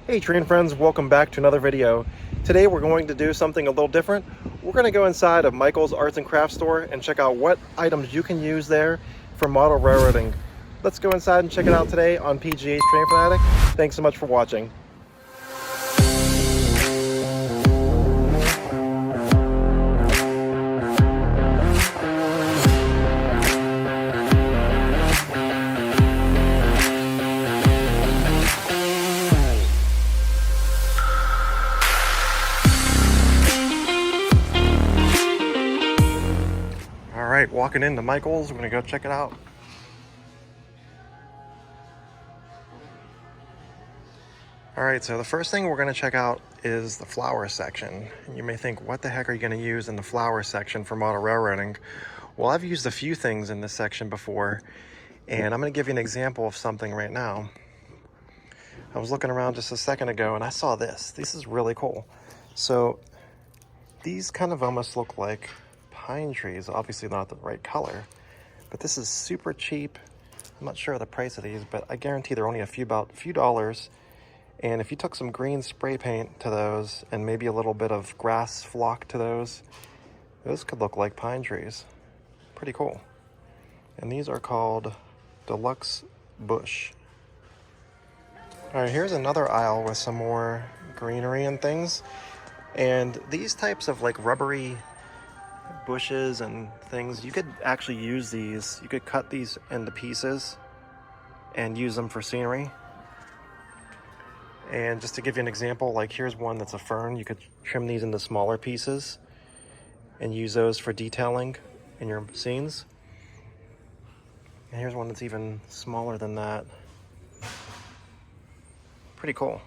Hey train friends, welcome back to another video. Today we're going to do something a little different. We're going to go inside of Michael's Arts and Crafts store and check out what items you can use there for model railroading. Let's go inside and check it out today on PGH Train Fanatic. Thanks so much for watching. Alright, walking into Michael's, we're going to go check it out. Alright, so the first thing we're going to check out is the flower section. You may think, what the heck are you going to use in the flower section for model railroading? Well, I've used a few things in this section before, and I'm going to give you an example of something right now. I was looking around just a second ago and I saw this. This is really cool. So these kind of almost look like pine trees, obviously not the right color, but this is super cheap. I'm not sure of the price of these, but I guarantee they're only a few dollars. And if you took some green spray paint to those and maybe a little bit of grass flock to those could look like pine trees. Pretty cool. And these are called Deluxe Bush. All right, here's another aisle with some more greenery and things. And these types of like rubbery bushes and things, you could actually use these. You could cut these into pieces and use them for scenery. And just to give you an example, like here's one that's a fern. You could trim these into smaller pieces and use those for detailing in your scenes. And here's one that's even smaller than that. Pretty cool.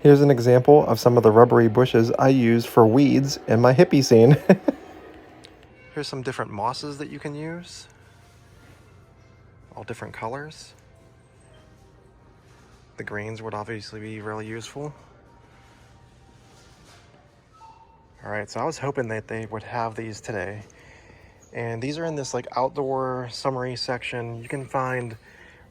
Here's an example of some of the rubbery bushes I use for weeds in my hippie scene. Here's some different mosses that you can use. All different colors. The greens would obviously be really useful. All right, so I was hoping that they would have these today. And these are in this like outdoor summery section. You can find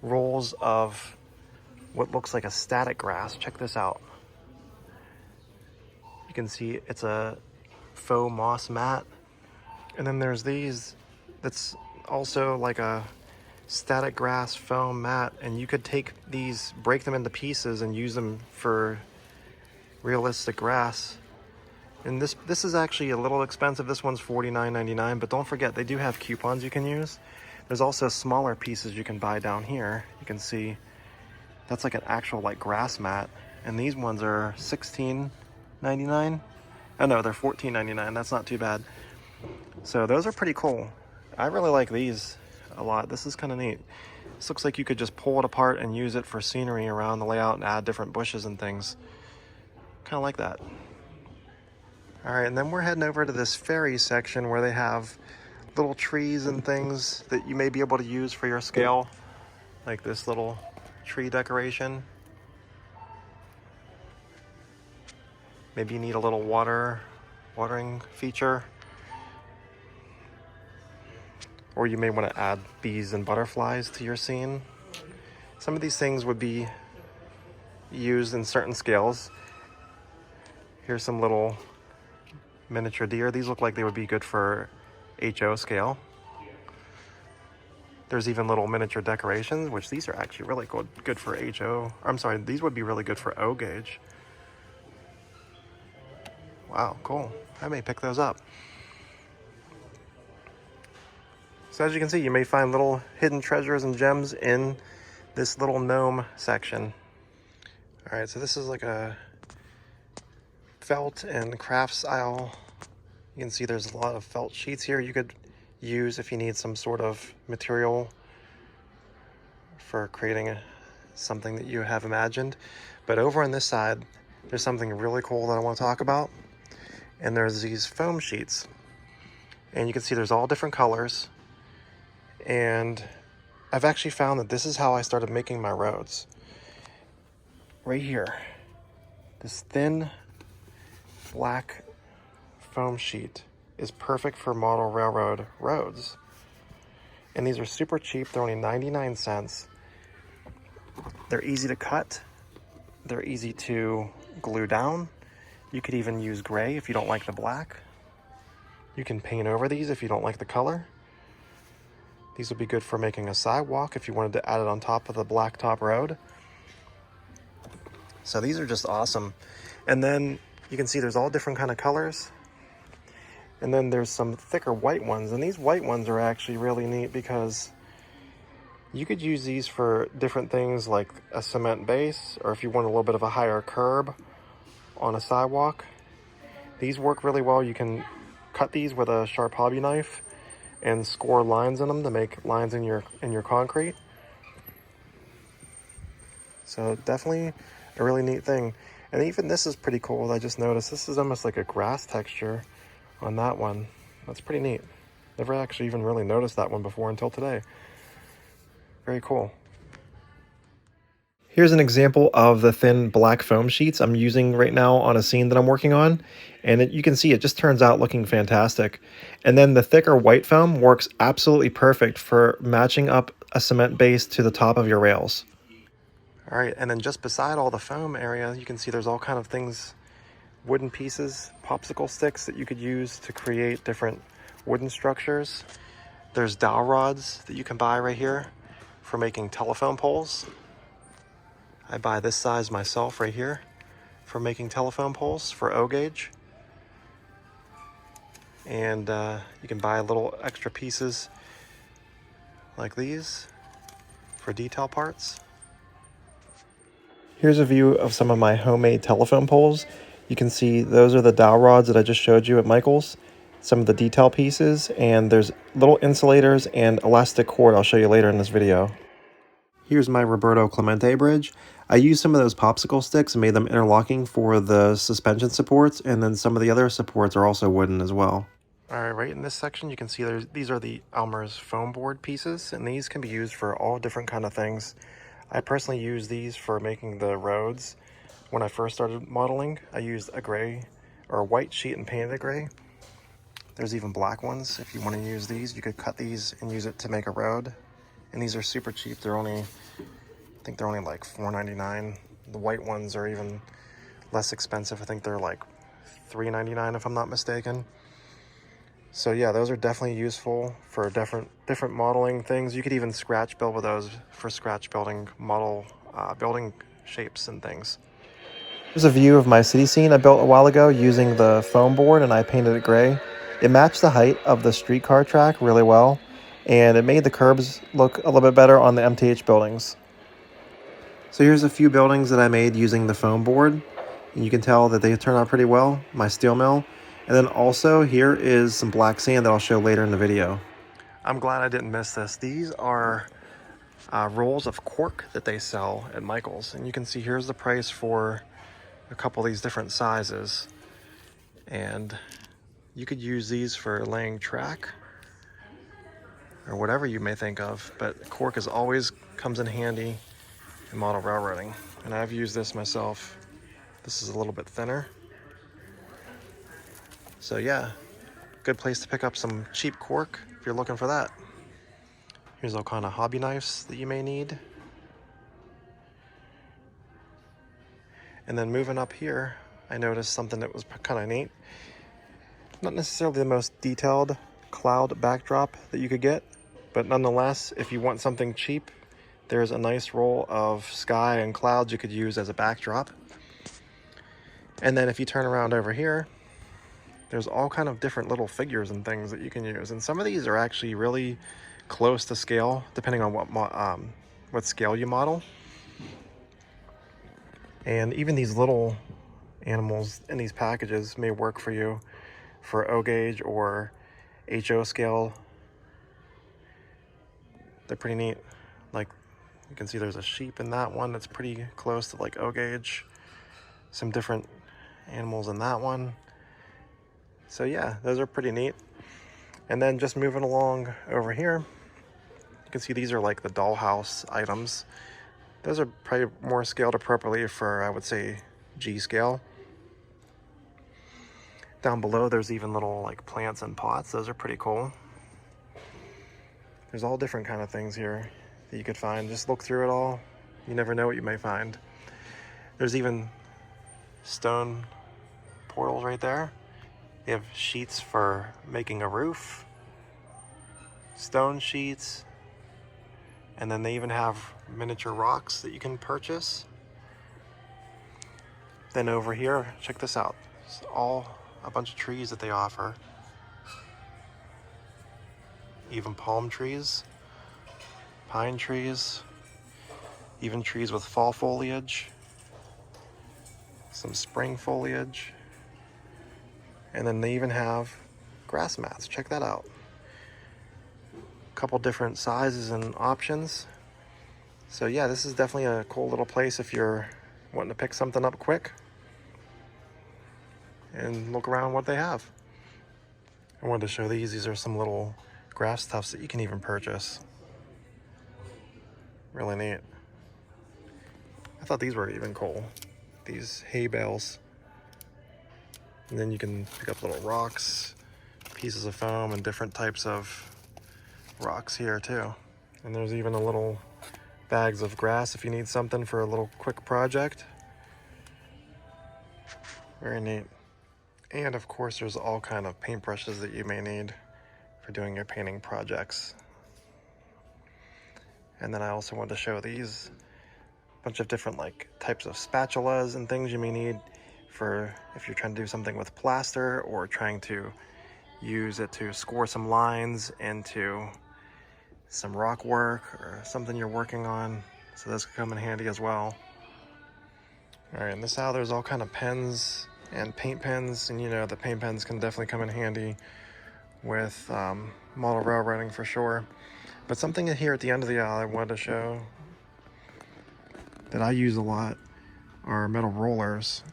rolls of what looks like a static grass. Check this out. You can see it's a faux moss mat. And then there's these that's also like a static grass foam mat, and you could take these, break them into pieces and use them for realistic grass. And this is actually a little expensive. This one's $49.99, but don't forget they do have coupons you can use. There's also smaller pieces you can buy down here. You can see that's like an actual like grass mat, and these ones are $16.99. Oh no, they're $14.99. That's not too bad. So those are pretty cool. I really like these a lot. This is kind of neat. This looks like you could just pull it apart and use it for scenery around the layout and add different bushes and things. Kind of like that. All right, and then we're heading over to this fairy section where they have little trees and things that you may be able to use for your scale, like this little tree decoration. Maybe you need a little watering feature. Or you may want to add bees and butterflies to your scene. Some of these things would be used in certain scales. Here's some little miniature deer. These look like they would be good for HO scale. There's even little miniature decorations, which these are actually really good for HO. I'm sorry, these would be really good for O gauge. Wow, cool. I may pick those up. So as you can see, you may find little hidden treasures and gems in this little gnome section. All right, so this is like a felt and crafts aisle. You can see there's a lot of felt sheets here you could use if you need some sort of material for creating something that you have imagined. But over on this side, there's something really cool that I want to talk about. And there's these foam sheets. And you can see there's all different colors. And I've actually found that this is how I started making my roads. Right here, this thin black foam sheet is perfect for model railroad roads. And these are super cheap. They're only 99 cents. They're easy to cut. They're easy to glue down. You could even use gray if you don't like the black. You can paint over these if you don't like the color. These would be good for making a sidewalk if you wanted to add it on top of the blacktop road. So these are just awesome. And then you can see there's all different kind of colors. And then there's some thicker white ones. And these white ones are actually really neat because you could use these for different things like a cement base, or if you want a little bit of a higher curb on a sidewalk. These work really well. You can cut these with a sharp hobby knife and score lines in them to make lines in your concrete. So definitely a really neat thing. And even this is pretty cool. I just noticed this is almost like a grass texture on that one. That's pretty neat. Never actually even really noticed that one before until today. Very cool. Here's an example of the thin black foam sheets I'm using right now on a scene that I'm working on. And you can see it just turns out looking fantastic. And then the thicker white foam works absolutely perfect for matching up a cement base to the top of your rails. All right, and then just beside all the foam area, you can see there's all kind of things, wooden pieces, popsicle sticks that you could use to create different wooden structures. There's dowel rods that you can buy right here for making telephone poles. I buy this size myself right here for making telephone poles for O gauge. And you can buy little extra pieces like these for detail parts. Here's a view of some of my homemade telephone poles. You can see those are the dowel rods that I just showed you at Michael's. Some of the detail pieces, and there's little insulators and elastic cord I'll show you later in this video. Here's my Roberto Clemente bridge. I used some of those popsicle sticks and made them interlocking for the suspension supports, and then some of the other supports are also wooden as well. Alright, right in this section you can see these are the Elmer's foam board pieces, and these can be used for all different kind of things. I personally use these for making the roads. When I first started modeling, I used a gray or a white sheet and painted it gray. There's even black ones. If you want to use these, you could cut these and use it to make a road. And these are super cheap. They're only, I think they're only like $4.99. The white ones are even less expensive. I think they're like $3.99 if I'm not mistaken. So yeah, those are definitely useful for different modeling things. You could even scratch build with those for scratch building building shapes and things. Here's a view of my city scene I built a while ago using the foam board, and I painted it gray. It matched the height of the streetcar track really well, and it made the curbs look a little bit better on the MTH buildings. So here's a few buildings that I made using the foam board, and you can tell that they turn out pretty well, my steel mill. And then also here is some black sand that I'll show later in the video. I'm glad I didn't miss this. These are rolls of cork that they sell at Michael's, and you can see here's the price for a couple of these different sizes, and you could use these for laying track or whatever you may think of, but cork is always comes in handy in model railroading, and I've used this myself. This is a little bit thinner, so yeah, good place to pick up some cheap cork if you're looking for that. Here's all kind of hobby knives that you may need. And then moving up here, I noticed something that was kind of neat. Not necessarily the most detailed cloud backdrop that you could get, but nonetheless, if you want something cheap, there's a nice roll of sky and clouds you could use as a backdrop. And then if you turn around over here, there's all kind of different little figures and things that you can use. And some of these are actually really close to scale, depending on what scale you model. And even these little animals in these packages may work for you for O gauge or HO scale. They're pretty neat. Like you can see there's a sheep in that one that's pretty close to like O gauge. Some different animals in that one. So yeah, those are pretty neat. And then just moving along over here, you can see these are like the dollhouse items. Those are probably more scaled appropriately for, I would say, G scale. Down below, there's even little like plants and pots. Those are pretty cool. There's all different kind of things here that you could find. Just look through it all. You never know what you may find. There's even stone portals right there. They have sheets for making a roof, stone sheets, and then they even have miniature rocks that you can purchase. Then over here, check this out. It's all a bunch of trees that they offer. Even palm trees, pine trees, even trees with fall foliage, some spring foliage, and then they even have grass mats. Check that out. A couple different sizes and options. So yeah, this is definitely a cool little place if you're wanting to pick something up quick and look around what they have. I wanted to show these. These are some little grass tufts that you can even purchase. Really neat. I thought these were even cool. These hay bales. And then you can pick up little rocks, pieces of foam, and different types of rocks here too. And there's even a little bags of grass if you need something for a little quick project. Very neat. And of course there's all kind of paintbrushes that you may need for doing your painting projects. And then I also wanted to show these bunch of different like types of spatulas and things you may need for if you're trying to do something with plaster or trying to use it to score some lines into some rock work or something you're working on. So this could come in handy as well. All right, in this aisle there's all kind of pens and paint pens, and you know the paint pens can definitely come in handy with model railroading for sure. But something here at the end of the aisle I wanted to show that I use a lot are metal rollers.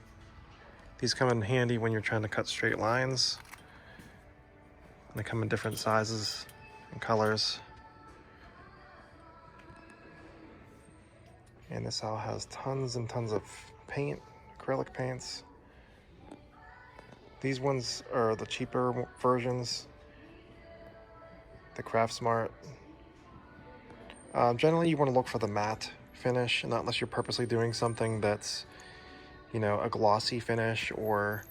These come in handy when you're trying to cut straight lines. They come in different sizes and colors. And this aisle has tons and tons of paint, acrylic paints. These ones are the cheaper versions, the Craft Smart. Generally you want to look for the matte finish, not unless you're purposely doing something that's, you know, a glossy finish, or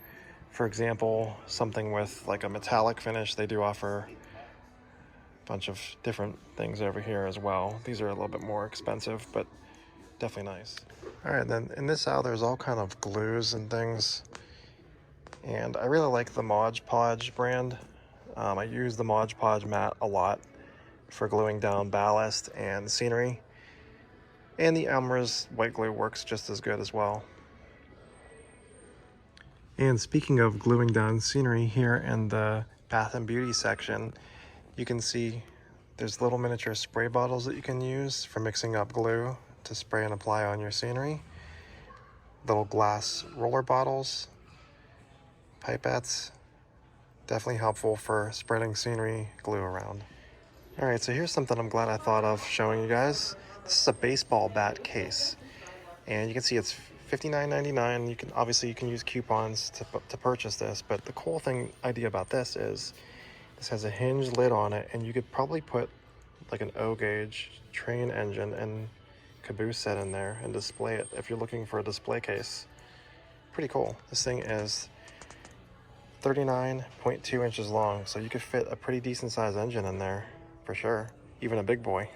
for example something with like a metallic finish. They do offer a bunch of different things over here as well. These are a little bit more expensive, but definitely nice. All right, then in this aisle there's all kind of glues and things, and I really like the Mod Podge brand. I use the Mod Podge mat a lot for gluing down ballast and scenery, and the Elmer's white glue works just as good as well. And speaking of gluing down scenery, here in the Bath and Beauty section, you can see there's little miniature spray bottles that you can use for mixing up glue to spray and apply on your scenery. Little glass roller bottles, pipettes, definitely helpful for spreading scenery glue around. All right, so here's something I'm glad I thought of showing you guys. This is a baseball bat case, and you can see it's $59.99. You can use coupons to purchase this, but the cool idea about this is this has a hinged lid on it, and you could probably put like an O gauge train engine and caboose set in there and display it if you're looking for a display case. Pretty cool. This thing is 39.2 inches long, so you could fit a pretty decent sized engine in there for sure, even a big boy.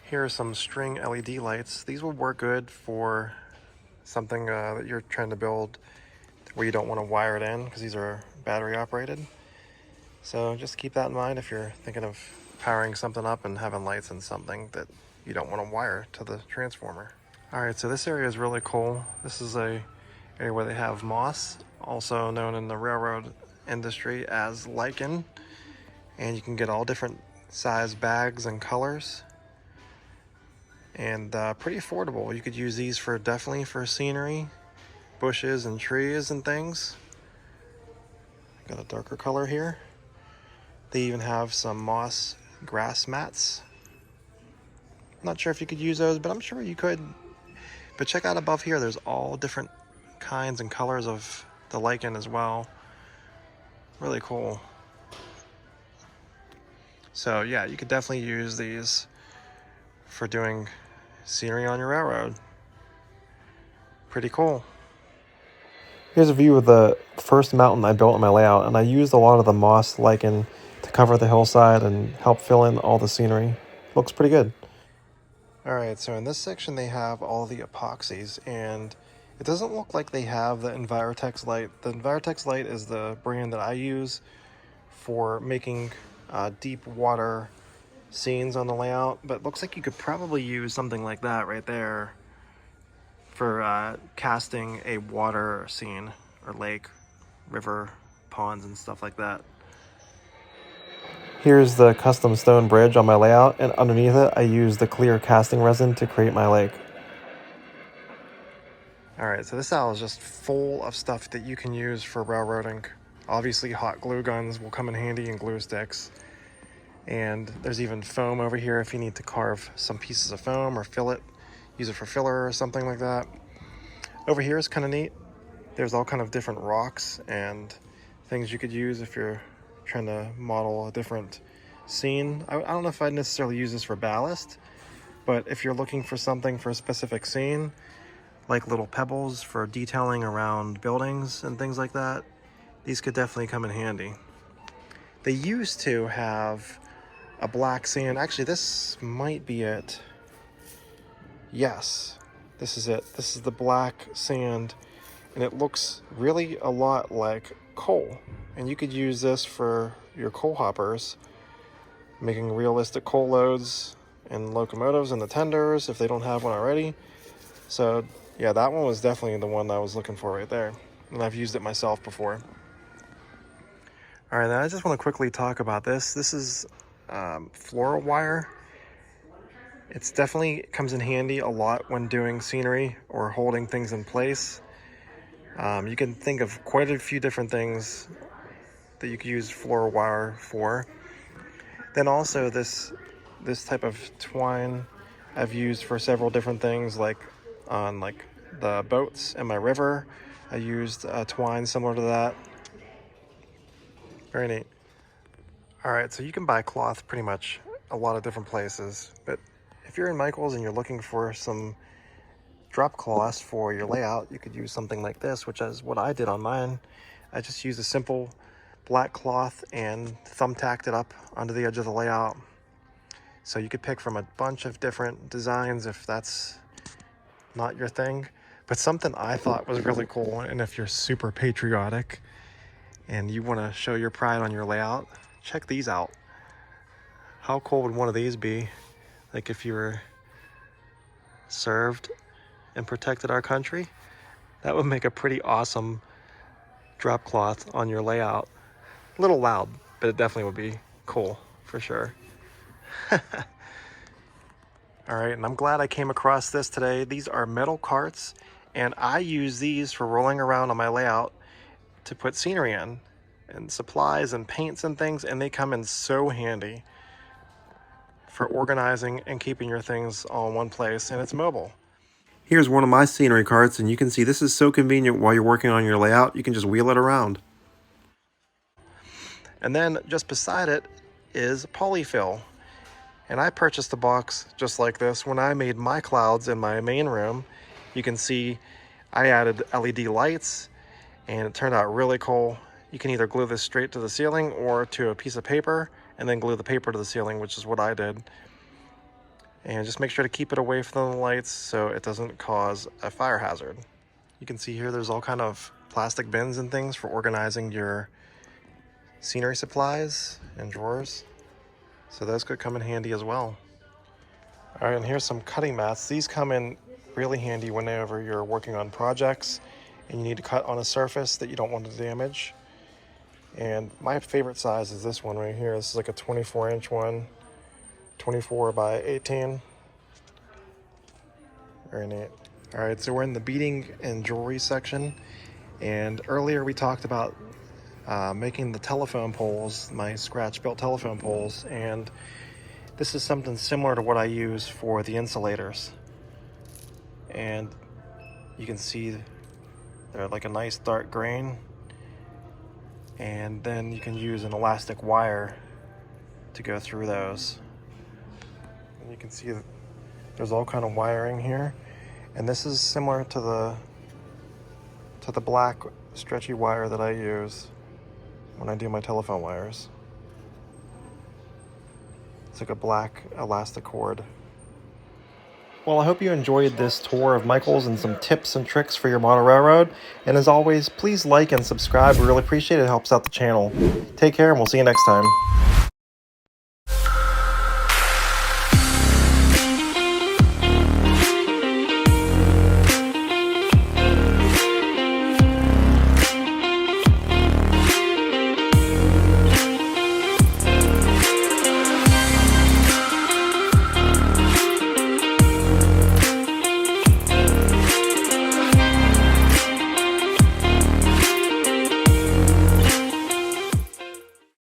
Here are some string LED lights. These will work good for something that you're trying to build where you don't want to wire it in, because these are battery operated. So just keep that in mind if you're thinking of powering something up and having lights in something that you don't want to wire to the transformer. All right, so this area is really cool. This is a area where they have moss, also known in the railroad industry as lichen, and you can get all different size bags and colors, and pretty affordable. You could use these definitely for scenery, bushes and trees and things. Got a darker color here. They even have some moss grass mats. Not sure if you could use those, but I'm sure you could. But check out above here, there's all different kinds and colors of the lichen as well. Really cool. So yeah, you could definitely use these for doing scenery on your railroad. Pretty cool. Here's a view of the first mountain I built in my layout, and I used a lot of the moss lichen to cover the hillside and help fill in all the scenery. Looks pretty good. Alright, so in this section they have all the epoxies, and it doesn't look like they have the Envirotex light. The Envirotex light is the brand that I use for making deep water scenes on the layout, but it looks like you could probably use something like that right there for casting a water scene, or lake, river, ponds, and stuff like that. Here's the custom stone bridge on my layout, and underneath it I use the clear casting resin to create my lake. Alright, so this aisle is just full of stuff that you can use for railroading. Obviously hot glue guns will come in handy, and glue sticks. And there's even foam over here if you need to carve some pieces of foam or fill it. Use it for filler or something like that. Over here is kind of neat. There's all kind of different rocks and things you could use if you're trying to model a different scene. I don't know if I'd necessarily use this for ballast, but if you're looking for something for a specific scene, like little pebbles for detailing around buildings and things like that, these could definitely come in handy. They used to have a black sand. Actually, this might be it. Yes, this is it. This is the black sand, and it looks really a lot like coal. And you could use this for your coal hoppers, making realistic coal loads in locomotives and the tenders if they don't have one already. So yeah, that one was definitely the one I was looking for right there, and I've used it myself before. All right, now I just want to quickly talk about this. This is floral wire. It's definitely comes in handy a lot when doing scenery or holding things in place. You can think of quite a few different things that you could use floral wire for. Then also this type of twine I've used for several different things, like on the boats in my river. I used twine similar to that. Very neat. All right, so you can buy cloth pretty much a lot of different places, but if you're in Michael's and you're looking for some drop cloths for your layout, you could use something like this, which is what I did on mine. I just used a simple black cloth and thumbtacked it up onto the edge of the layout. So you could pick from a bunch of different designs if that's not your thing. But something I thought was really cool, and if you're super patriotic and you want to show your pride on your layout, check these out. How cool would one of these be? Like if you were served and protected our country, that would make a pretty awesome drop cloth on your layout. A little loud, but it definitely would be cool for sure. All right, and I'm glad I came across this today. These are metal carts, and I use these for rolling around on my layout to put scenery in, and supplies and paints and things, and they come in so handy for organizing and keeping your things all in one place, and it's mobile. Here's one of my scenery carts, and you can see this is so convenient while you're working on your layout. You can just wheel it around. And then just beside it is polyfill. And I purchased a box just like this when I made my clouds in my main room. You can see I added LED lights, and it turned out really cool. You can either glue this straight to the ceiling or to a piece of paper, and then glue the paper to the ceiling, which is what I did. And just make sure to keep it away from the lights so it doesn't cause a fire hazard. You can see here there's all kind of plastic bins and things for organizing your scenery supplies and drawers. So those could come in handy as well. All right, and here's some cutting mats. These come in really handy whenever you're working on projects and you need to cut on a surface that you don't want to damage. And my favorite size is this one right here. This is like a 24-inch one, 24 by 18. Very neat. All right, so we're in the beading and jewelry section. And earlier we talked about making the telephone poles, my scratch-built telephone poles, and this is something similar to what I use for the insulators. And you can see they're like a nice dark green, and then you can use an elastic wire to go through those. And you can see that there's all kind of wiring here, and this is similar to the to the black stretchy wire that I use when I do my telephone wires. It's like a black elastic cord. Well, I hope you enjoyed this tour of Michael's and some tips and tricks for your model railroad. And as always, please like and subscribe. We really appreciate it. It helps out the channel. Take care, and we'll see you next time.